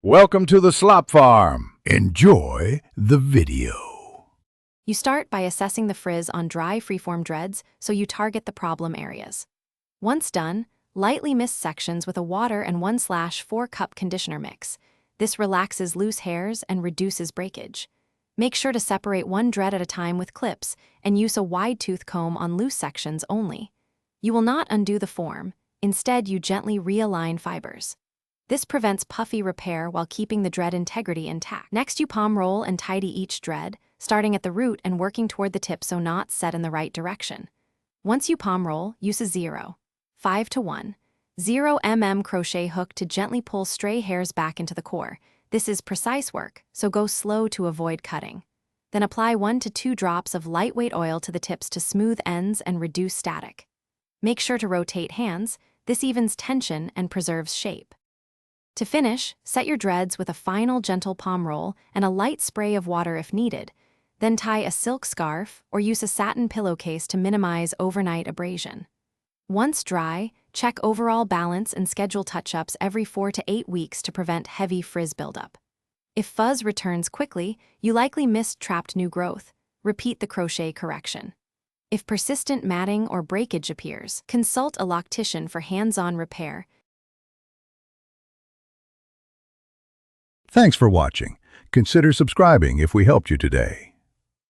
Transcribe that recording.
Welcome to the Slop Farm. Enjoy the video. You start by assessing the frizz on dry freeform dreads so you target the problem areas. Once done, lightly mist sections with a water and 1/4 cup conditioner mix. This relaxes loose hairs and reduces breakage. Make sure to separate one dread at a time with clips and use a wide tooth comb on loose sections only. You will not undo the form. Instead, you gently realign fibers. This prevents puffy repair while keeping the dread integrity intact. Next, you palm roll and tidy each dread, starting at the root and working toward the tip so knots set in the right direction. Once you palm roll, use a 0.5 to 1 mm crochet hook to gently pull stray hairs back into the core. This is precise work, so go slow to avoid cutting. Then apply 1 to 2 drops of lightweight oil to the tips to smooth ends and reduce static. Make sure to rotate hands. This evens tension and preserves shape. To finish, set your dreads with a final gentle palm roll and a light spray of water if needed. Then tie a silk scarf or use a satin pillowcase to minimize overnight abrasion. Once dry, check overall balance and schedule touch-ups every 4 to 8 weeks to prevent heavy frizz buildup. If fuzz returns quickly, you likely missed trapped new growth. Repeat the crochet correction. If persistent matting or breakage appears, consult a loctician for hands-on repair. Thanks for watching. Consider subscribing if we helped you today.